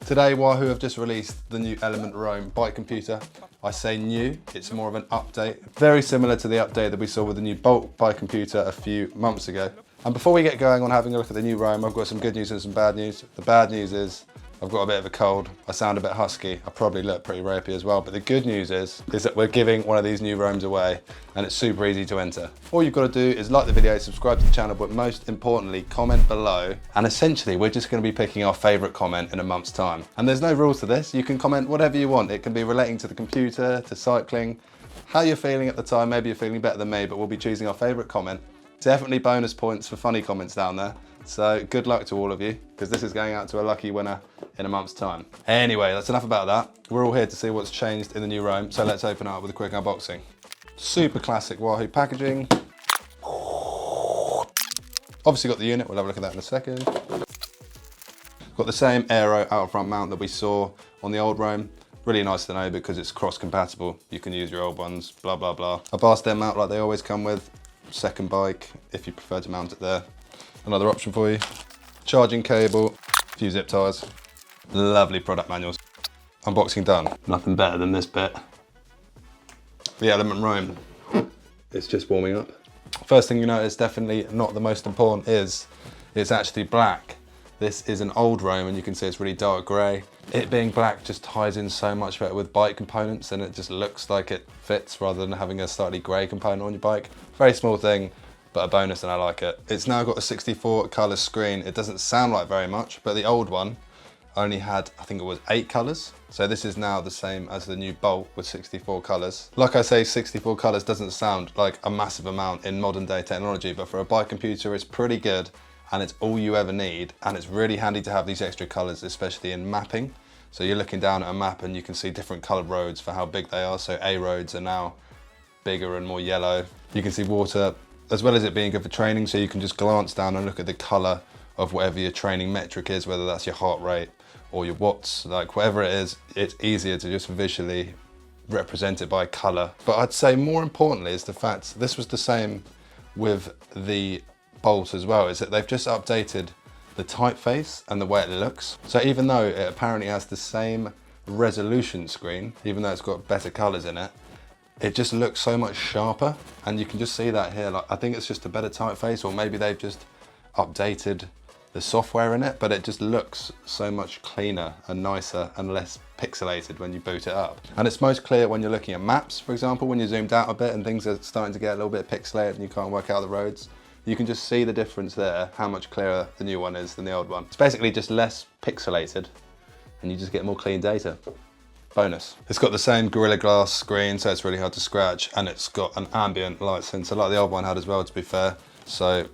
Today, Wahoo have just released the new Element Roam bike computer. I say new, it's more of an update. Very similar to the update that we saw with the new Bolt bike computer a few months ago. And before we get going on having a look at the new Roam, I've got some good news and some bad news. The bad news is I've got a bit of a cold. I sound a bit husky. I probably look pretty ropey as well. But the good news is that we're giving one of these new Roams away and it's super easy to enter. All you've got to do is like the video, subscribe to the channel, but most importantly, comment below. And essentially, we're just going to be picking our favorite comment in a month's time. And there's no rules to this. You can comment whatever you want. It can be relating to the computer, to cycling, how you're feeling at the time. Maybe you're feeling better than me, but we'll be choosing our favorite comment. Definitely bonus points for funny comments down there. So good luck to all of you, because this is going out to a lucky winner in a month's time. Anyway, that's enough about that. We're all here to see what's changed in the new Roam, so let's open up with a quick unboxing. Super classic Wahoo packaging. Obviously got the unit, we'll have a look at that in a second. Got the same aero out front mount that we saw on the old Roam. Really nice to know because it's cross compatible. You can use your old ones, blah, blah, blah. A bar stem mount like they always come with. Second bike, if you prefer to mount it there. Another option for you. Charging cable, a few zip ties. Lovely product manuals. Unboxing done. Nothing better than this bit. The Element Roam. It's just warming up. First thing you notice, definitely not the most important, is it's actually black. This is an old Roam and you can see it's really dark grey. It being black just ties in so much better with bike components and it just looks like it fits rather than having a slightly grey component on your bike. Very small thing, but a bonus and I like it. It's now got a 64 colour screen. It doesn't sound like very much, but the old one only had, I think it was 8 colours. So this is now the same as the new Bolt with 64 colours. Like I say, 64 colours doesn't sound like a massive amount in modern day technology, but for a bike computer, it's pretty good and it's all you ever need. And it's really handy to have these extra colours, especially in mapping. So you're looking down at a map and you can see different coloured roads for how big they are. So A roads are now bigger and more yellow. You can see water, as well as it being good for training, so you can just glance down and look at the colour of whatever your training metric is, whether that's your heart rate or your watts, like whatever it is, it's easier to just visually represent it by colour. But I'd say more importantly is the fact this was the same with the Bolt as well, is that they've just updated the typeface and the way it looks. So even though it apparently has the same resolution screen, even though it's got better colours in it, it just looks so much sharper, and you can just see that here. Like, I think it's just a better typeface, or maybe they've just updated the software in it, but it just looks so much cleaner and nicer and less pixelated when you boot it up. And it's most clear when you're looking at maps, for example, when you're zoomed out a bit and things are starting to get a little bit pixelated and you can't work out the roads. You can just see the difference there, how much clearer the new one is than the old one. It's basically just less pixelated and you just get more clean data. Bonus. It's got the same Gorilla Glass screen, so it's really hard to scratch, and it's got an ambient light sensor like the old one had as well, to be fair. So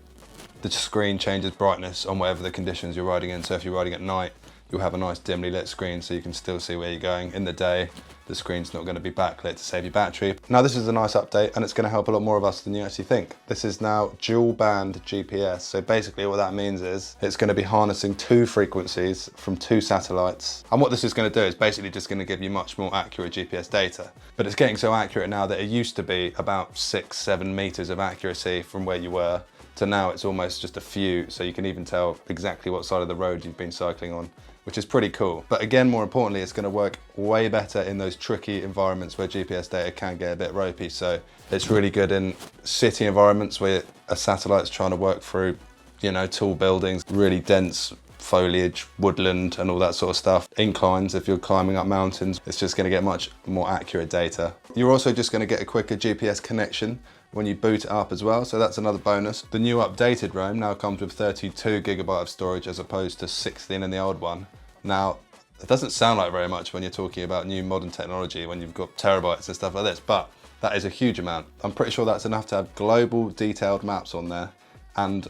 the screen changes brightness on whatever the conditions you're riding in. So if you're riding at night, you'll have a nice dimly lit screen so you can still see where you're going. In the day, the screen's not going to be backlit to save your battery. Now this is a nice update and it's going to help a lot more of us than you actually think. This is now dual band GPS. So basically what that means is it's going to be harnessing 2 frequencies from 2 satellites. And what this is going to do is basically just going to give you much more accurate GPS data. But it's getting so accurate now that it used to be about 6-7 meters of accuracy from where you were, to now it's almost just a few, so you can even tell exactly what side of the road you've been cycling on, which is pretty cool. But again, more importantly, it's going to work way better in those tricky environments where GPS data can get a bit ropey. So it's really good in city environments where a satellite's trying to work through, you know, tall buildings, really dense foliage, woodland and all that sort of stuff. Inclines, if you're climbing up mountains, it's just going to get much more accurate data. You're also just going to get a quicker GPS connection when you boot it up as well, so that's another bonus. The new updated Roam now comes with 32 gigabyte of storage as opposed to 16 in the old one. Now, it doesn't sound like very much when you're talking about new modern technology, when you've got terabytes and stuff like this, but that is a huge amount. I'm pretty sure that's enough to have global detailed maps on there and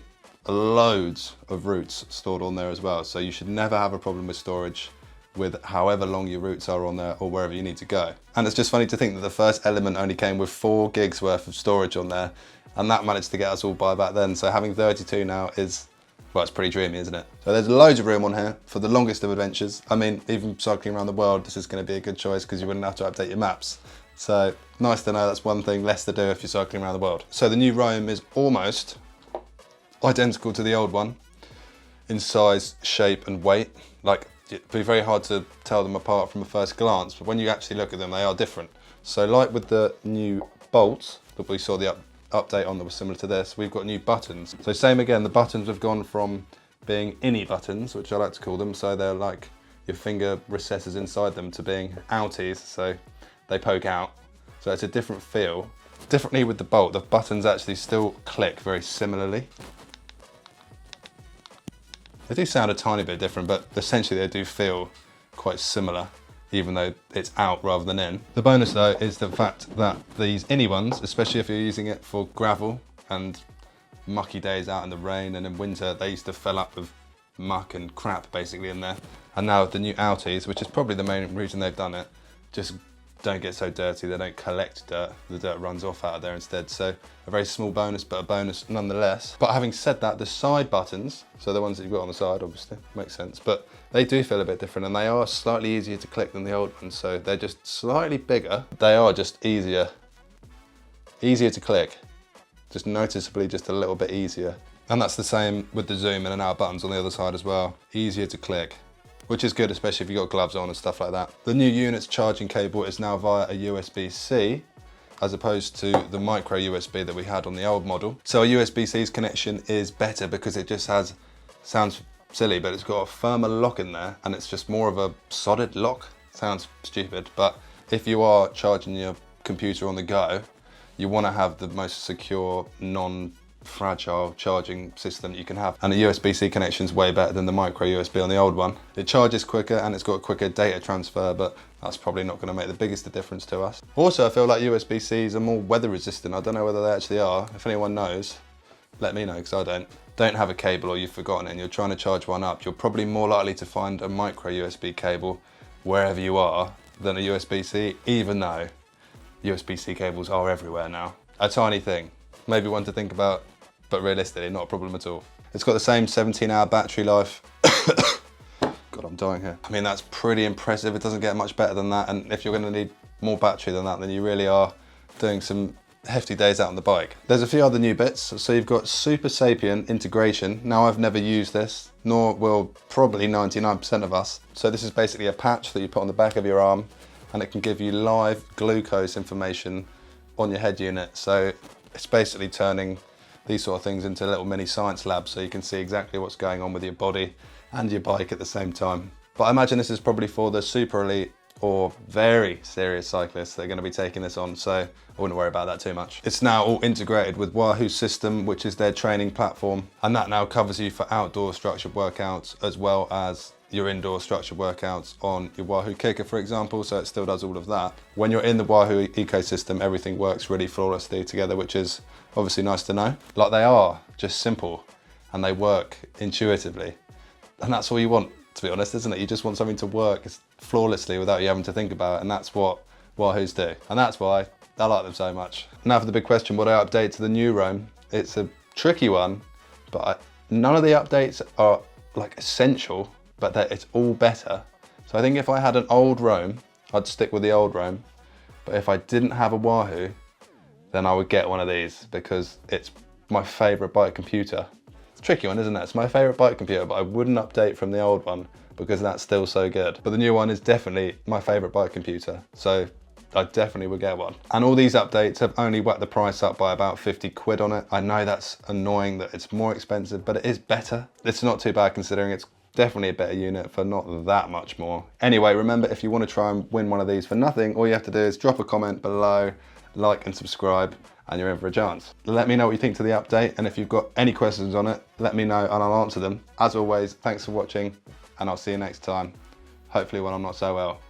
loads of routes stored on there as well. So you should never have a problem with storage with however long your routes are on there or wherever you need to go. And it's just funny to think that the first Element only came with 4 gigs worth of storage on there, and that managed to get us all by back then. So having 32 now is, well, it's pretty dreamy, isn't it? So there's loads of room on here for the longest of adventures. I mean, even cycling around the world, this is going to be a good choice because you wouldn't have to update your maps. So nice to know that's one thing less to do if you're cycling around the world. So the new Roam is almost identical to the old one in size, shape and weight. Like it'd be very hard to tell them apart from a first glance, but when you actually look at them, they are different. So like with the new bolts that we saw the update on that was similar to this, we've got new buttons. So same again, the buttons have gone from being innie buttons, which I like to call them, so they're like your finger recesses inside them, to being outies, so they poke out. So it's a different feel. Differently with the bolt, the buttons actually still click very similarly. They do sound a tiny bit different, but essentially they do feel quite similar, even though it's out rather than in. The bonus though is the fact that these innie ones, especially if you're using it for gravel and mucky days out in the rain, and in winter they used to fill up with muck and crap basically in there. And now the new outies, which is probably the main reason they've done it, just don't get so dirty, they don't collect dirt, the dirt runs off out of there instead. So a very small bonus, but a bonus nonetheless. But having said that, the side buttons, so the ones that you've got on the side obviously, makes sense, but they do feel a bit different, and they are slightly easier to click than the old ones, so they're just slightly bigger. They are just easier to click, just noticeably just a little bit easier. And that's the same with the zoom in and out buttons on the other side as well, easier to click, which is good, especially if you've got gloves on and stuff like that. The new unit's charging cable is now via a USB-C, as opposed to the micro USB that we had on the old model. So a USB-C's connection is better because it just has, sounds silly, but it's got a firmer lock in there, and it's just more of a solid lock. Sounds stupid, but if you are charging your computer on the go, you want to have the most secure, non-fragile charging system you can have. And the USB-C connection is way better than the micro USB on the old one. It charges quicker and it's got quicker data transfer, but that's probably not going to make the biggest difference to us. Also, I feel like USB-Cs are more weather resistant. I don't know whether they actually are. If anyone knows, let me know, because I don't have a cable, or you've forgotten it and you're trying to charge one up, you're probably more likely to find a micro USB cable wherever you are than a USB-C, even though USB-C cables are everywhere now. A tiny thing, maybe one to think about, but realistically not a problem at all. It's got the same 17-hour battery life. God, I'm dying here. I mean, that's pretty impressive. It doesn't get much better than that, and if you're going to need more battery than that, then you really are doing some hefty days out on the bike. There's a few other new bits. So you've got Super Sapien integration. Now, I've never used this, nor will probably 99% of us. So this is basically a patch that you put on the back of your arm, and it can give you live glucose information on your head unit. So it's basically turning these sort of things into little mini science labs, so you can see exactly what's going on with your body and your bike at the same time. But I imagine this is probably for the super elite or very serious cyclists that are going to be taking this on, so I wouldn't worry about that too much. It's now all integrated with Wahoo System, which is their training platform, and that now covers you for outdoor structured workouts as well as your indoor structured workouts on your Wahoo Kickr, for example, so it still does all of that. When you're in the Wahoo ecosystem, everything works really flawlessly together, which is obviously nice to know. Like, they are just simple and they work intuitively. And that's all you want, to be honest, isn't it? You just want something to work flawlessly without you having to think about it, and that's what Wahoos do. And that's why I like them so much. Now for the big question, would I update to the new Roam? It's a tricky one, but none of the updates are like essential, but it's all better. So I think if I had an old Roam, I'd stick with the old Roam. But if I didn't have a Wahoo, then I would get one of these, because it's my favorite bike computer. It's a tricky one, isn't it? It's my favorite bike computer, but I wouldn't update from the old one because that's still so good. But the new one is definitely my favorite bike computer, so I definitely would get one. And all these updates have only whacked the price up by about 50 quid on it. I know that's annoying that it's more expensive, but it is better. It's not too bad considering it's definitely a better unit for not that much more. Anyway, remember, if you want to try and win one of these for nothing, all you have to do is drop a comment below, like and subscribe, and you're in for a chance. Let me know what you think to the update, and if you've got any questions on it, let me know and I'll answer them. As always, thanks for watching, and I'll see you next time, hopefully when I'm not so well.